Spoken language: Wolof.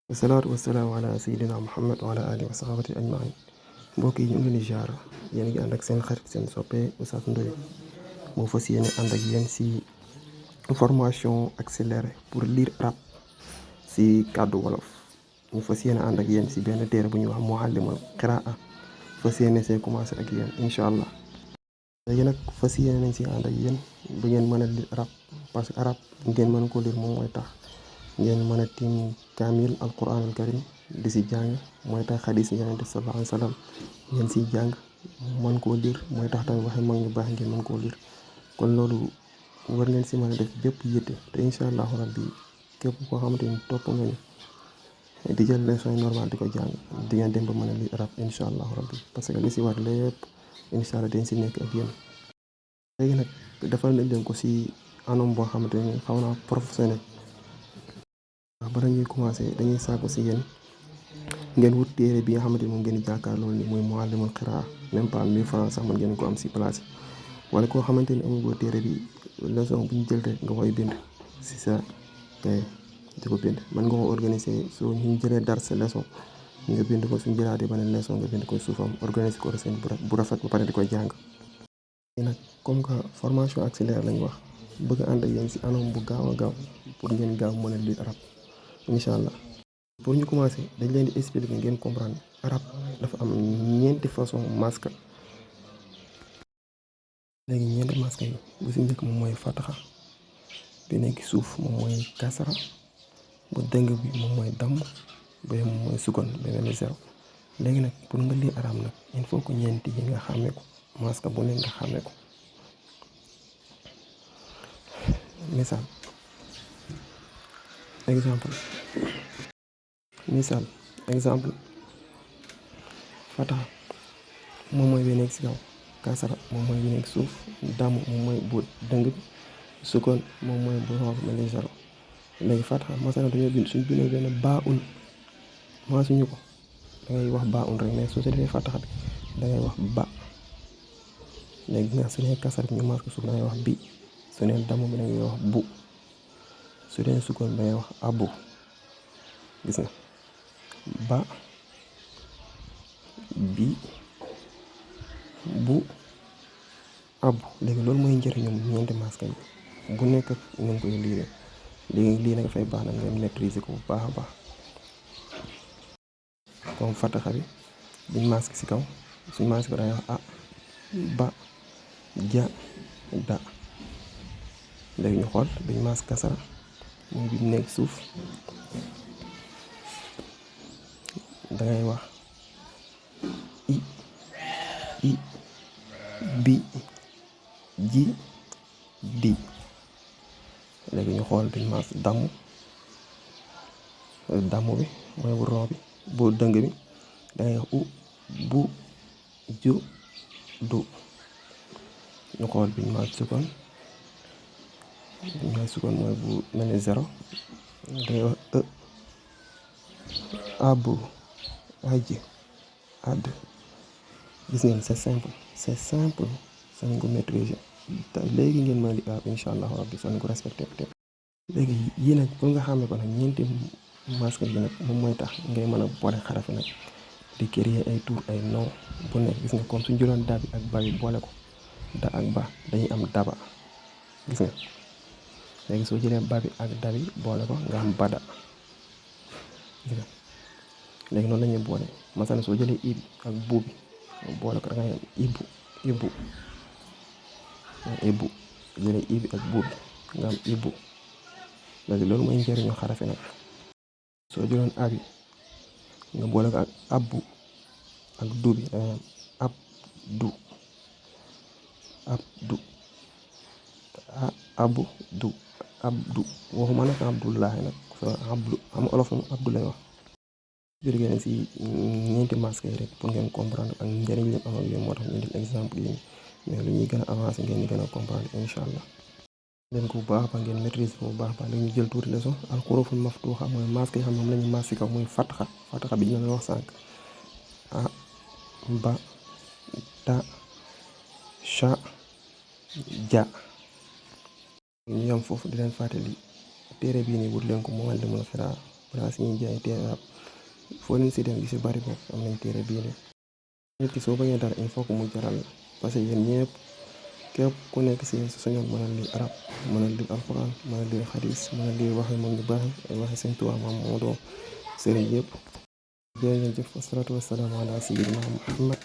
wasalaatu wasalaamu ala sayyidina Muhammad wa ala alihi wa sahabati ajmain. Mbokk yi ñu ngi leen di jaar yéen ngi ànd ak seen xarit seen soppe Oustaz Ndoye moo fas yéene ànd ak yéen si formation accélérée pour lire arabe si kàddu wolof. ñu fas yéene ànd ak yéen si benn téere bu ñuy wax Muallimul Qiraa fas yéene see commencé ak yéen incha allah. léegi nag fas yéene nañ si ànd ak yéen bu ngeen mën a lire arabe parce que arabe ngeen mën ko lire moom mooy tax ngeen mën a tiim kaamil alquran al karim di si jàng, mooy tax xadis yonent sallallahu alayhi wa sallam ngeen siy jàng mën koo lire, mooy tax tamit waxi mag ñu baax ngeen mën koo lire. kon loolu war ngeen si mën a def bépp yitte te incha allahu rabbi képp koo xamante ni topp nga ñu di jël leçon yi normal di ko jàng di ngeen dem ba mën a lire arab incha allahu rabbi, parce que li si war lépp incha allah dañ si nekk ak yéen. léegi nag defal nañ leen ko si anam boo xamante ni xaw naa professionnel. bala ñuy commencé dañuy sàkku si yéen ngeen wut téere bi nga xamante ni moom ngeen di jàkkaarloo ni muy Muallimul Qiraa, même pas 1000 francs sax mën ngeen ko am si place yi. wala koo xamante ni amul téere bi, leçon bu ñu jël rek nga koy bind si sa kay di ko bind. mën nga ko organiser soo ñu jëlee dar sa leçon nga bind ko, suñu jëlaatee beneen leçon nga bind ko suufam, organiser ko seen bu rafet ba pare di koy jàng. nag comme que formation accélérée lañ wax, bëgg ànd ak yéen si anam bu gaaw a gaaw pour ngeen gaaw mën a lire arab incha allah. pour ñu commencer dañ leen di expliquer ngeen comprendre arab dafa am ñeenti façon masque. léegi ñeenti masque yi bu si njëkk moom mooy fataxa, bi nekk suuf moom mooy kasara, bu dëng bi moom mooy damm, ba moom mooy sukkoon ba mel ni zéro. léegi nag pour nga lire arab nag il faut que ñeenti yi nga xàmmee ko, masque bu nekk nga xàmmee ko. misaal exemple fataxa moom mooy bi nekk si kaw, kasara moom mooy bi nekk suuf, damm moom mooy bu dëng bi, sukkoon moom mooy bu xonq mel ni zéro. léegi fataxa masala dañoo bind suñ bindee benn baa un maa suñu ko dangay wax baa un rek, mais soo si defee fataxa bi dangay wax ba. léegi nga su dee kasara bi ñu maas ko suuf dangay wax bi, su dee damm bi dangay wax bu, su dee sukkoon dangay wax abu. gis nga ba, bi, bu, abu. léegi loolu mooy njëriñam ñeenti masque yi bu nekk ak ñu ngi koy liire. léegi lii nag dafay baax na ngeen maîtriser ko bu baax a baax. comme fataxa bi buñ masque si kaw, suñ masque ko dangay wax a, ba, ja, da. léegi ñu xool biñ masque kasara muy bi nekk suuf dangay wax i, bi, ji, di. léegi ñu xool biñ masque damm bi mooy bu roo bi, bu dëng bi dangay wax u, bu, ju, du. ñu xool biñ masque sukkoon mooy bu mel ni zéro dangay wax e, abu, aj, ad. gis ngeen c'est simple soo leen ko maîtriser te léegi ngeen mën a di arab incha allah rabbi soo leen ko respecté te léegi yii nag pour nga xàmmee ko nag ñeenti masque yi nag moom mooy tax ngay mën a boole xarafi nag di créer ay tur ay nom bu nekk. gis nga comme suñ jëloon da bi ak ba bi boole ko, da ak ba dañuy am daba. gis nga léegi soo jëlee ba bi ak da bi boole ko nga am bada. gis nga léegi noonu la ñuy boole. masalan soo jëlee i bi ak bu bi boole ko da ngay am ibu, jëlee i bi ak bu bi nga am ibu. léegi loolu mooy njëriñu xarafi nag. soo jëloon a bi nga boole ko ak abbu ak du bi da ngay am ab du, abu du, abdu. waxuma nag abdullahi nag abdu, xam olof moom abdu lay wax. jóge nañ si ñeenti masque yi rek pour ngeen comprendre ak njëriñ li am ak yooyu moo tax ñu def exemple yi mais lu ñuy gën a avancer ngeen di gën a comprendre incha allah. leen ko bu baax ba ngeen maîtriser ko bu baax ba léegi ñu jël tuuti leçon al xuruful maftuuxa mooy masque yi xam ne moom la ñu masque si kaw muy fataxa bi ñu la wax sànq a, ba, ta, sha, ja. ñu yam foofu di leen fàttali téere bii nii wut leen ko Muallimul Qiraa place yi ñuy jaay téere arab foo leen si dem gi si bari bopp am nañ téere bii nii. nit ki soo bëggee dara il faut que mu jaral la parce que yéen ñëpp képp ku nekk si su sañoon mën a lire arab mën a lire alquran mën a lire xadis mën a lire waxi moom ñu baax ay waxi seen Tuubaa maam moo doo sëriñ yëpp. jërë ngeen jëf wasalaatu wasalaamu ala sayyidina Muhammad